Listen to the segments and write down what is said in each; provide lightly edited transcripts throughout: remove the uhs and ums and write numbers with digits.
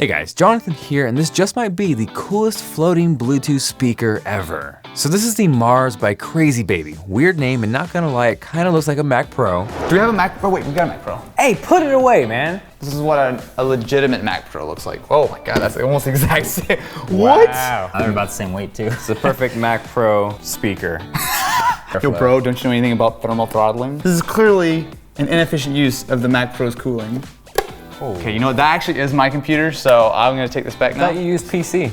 Hey guys, Jonathan here, and this just might be the coolest floating Bluetooth speaker ever. So this is the Mars by Crazybaby. Weird name, and not gonna lie, it kind of looks like a Mac Pro. Do we have a Mac Pro? Wait, we got a Mac Pro. Hey, put it away, man. This is what a legitimate Mac Pro looks like. Oh my God, that's almost the exact same. What? Wow. They're about the same weight too. It's the perfect Mac Pro speaker. Yo bro, don't you know anything about thermal throttling? This is clearly an inefficient use of the Mac Pro's cooling. Oh. Okay, you know what, that actually is my computer, so I'm gonna take this back now. I thought you used PC.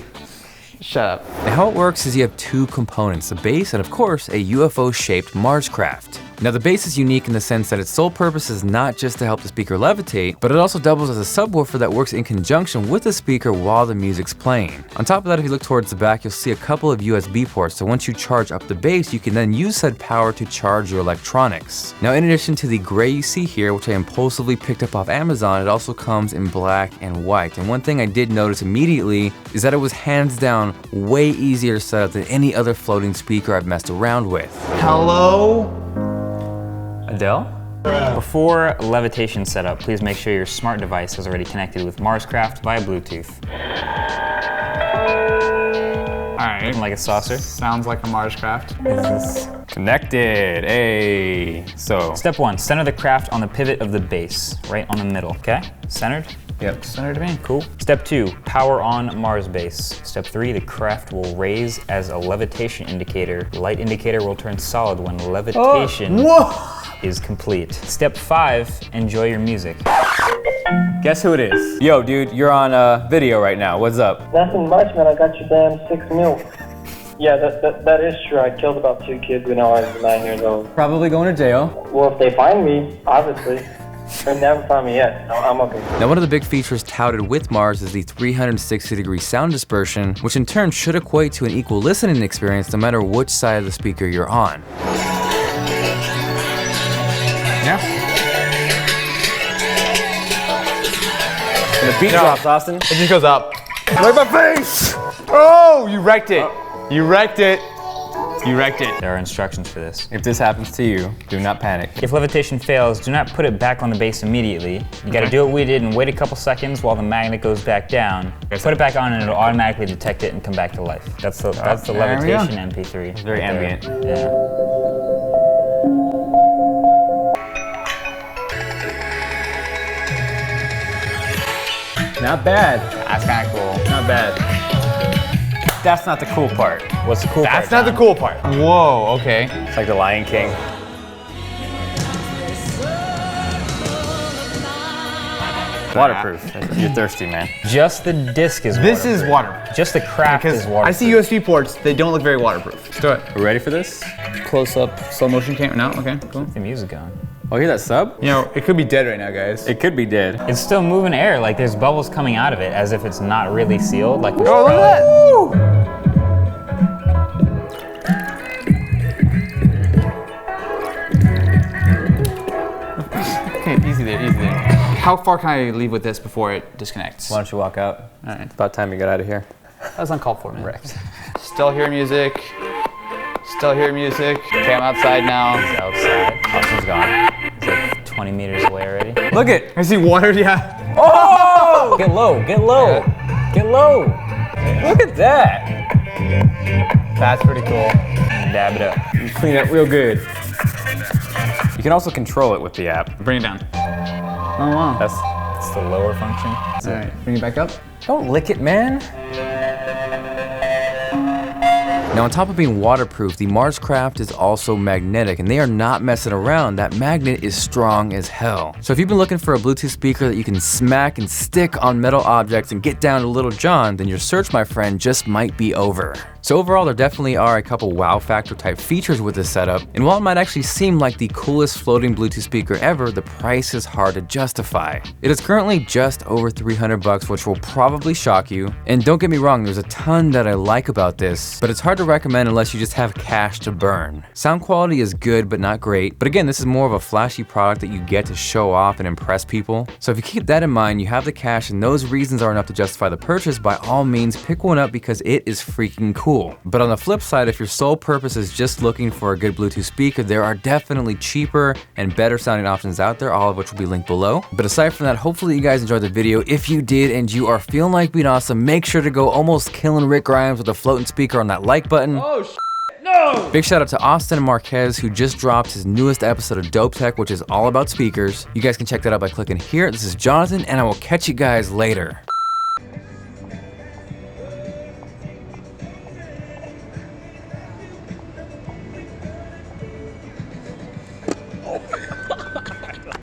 Shut up. Now how it works is you have two components, the base and of course a UFO-shaped Mars craft. Now the base is unique in the sense that its sole purpose is not just to help the speaker levitate, but it also doubles as a subwoofer that works in conjunction with the speaker while the music's playing. On top of that, if you look towards the back, you'll see a couple of USB ports, so once you charge up the base, you can then use said power to charge your electronics. Now in addition to the gray you see here, which I impulsively picked up off Amazon, it also comes in black and white. And one thing I did notice immediately is that it was hands down way easier to set up than any other floating speaker I've messed around with. Hello? Adele? Before Levitation Setup, please make sure your smart device is already connected with Marscraft via Bluetooth. Alright. Like a saucer. Sounds like a Marscraft. Connected, hey. So, Step 1, center the craft on the pivot of the base, right on the middle, okay? Centered? Yep, centered to me. Cool. Step 2, power on Mars base. Step 3, the craft will raise as a levitation indicator. The light indicator will turn solid when levitation is complete. Step 5, enjoy your music. guess who it is? Yo, dude, you're on video right now. What's up? Nothing much, man. I got your damn 6 mil. Yeah, that is true. I killed about 2 kids when I was 9 years old. Probably going to jail. Well, if they find me, obviously. They never found me yet. No, I'm okay. Now, one of the big features touted with Mars is the 360-degree sound dispersion, which in turn should equate to an equal listening experience no matter which side of the speaker you're on. Yeah. And the beat drops, Austin. It just goes up. Like my face! Oh, you wrecked it. You wrecked it. You wrecked it. There are instructions for this. If this happens to you, do not panic. If levitation fails, do not put it back on the base immediately. You gotta do what we did and wait a couple seconds while the magnet goes back down. Put it back on and it'll automatically detect it and come back to life. That's the levitation MP3. It's very ambient. Yeah. Not bad. That's kind of cool. Not bad. That's not the cool part. What's the cool part? That's not the cool part. Whoa, okay. It's like the Lion King. Waterproof. You're thirsty, man. Just the disc is This waterproof. is waterproof. Just the craft is waterproof. I see USB ports, they don't look very waterproof. Let's do it. Are we ready for this? Close up, slow motion camera. No, okay, cool. The music on. Oh, hear that sub? You know, it could be dead right now, guys. It could be dead. It's still moving air, like there's bubbles coming out of it as if it's not really sealed. Like Oh, look at that! Okay, easy there, easy there. How far can I leave with this before it disconnects? Why don't you walk out? All right. It's about time you got out of here. That was uncalled for, man. Wrecked. Still hear music. Still hear music. Okay, I'm outside now. He's outside. Austin's gone. He's like 20 meters away already. Look it! I see water, yeah. Oh! Get low, get low, get low. Look at that! That's pretty cool. Dab it up. Clean it real good. You can also control it with the app. Bring it down. Oh, wow. That's the lower function. All right, bring it back up. Don't lick it, man. Now, on top of being waterproof, the Marscraft is also magnetic, and they are not messing around. That magnet is strong as hell. So if you've been looking for a Bluetooth speaker that you can smack and stick on metal objects and get down to Little John, then your search, my friend, just might be over. So overall, there definitely are a couple wow factor type features with this setup, and while it might actually seem like the coolest floating Bluetooth speaker ever, the price is hard to justify. It is currently just over 300 bucks, which will probably shock you. And don't get me wrong, there's a ton that I like about this, but it's hard to recommend unless you just have cash to burn. Sound quality is good, but not great. But again, this is more of a flashy product that you get to show off and impress people. So if you keep that in mind, you have the cash and those reasons are enough to justify the purchase, by all means, pick one up because it is freaking cool. But on the flip side, if your sole purpose is just looking for a good Bluetooth speaker, there are definitely cheaper and better sounding options out there, all of which will be linked below. But aside from that, hopefully you guys enjoyed the video. If you did and you are feeling like being awesome, make sure to go almost killing Rick Grimes with a floating speaker on that like button. Oh, no! Big shout out to Austin Marquez, who just dropped his newest episode of Dope Tech, which is all about speakers. You guys can check that out by clicking here. This is Jonathan, and I will catch you guys later.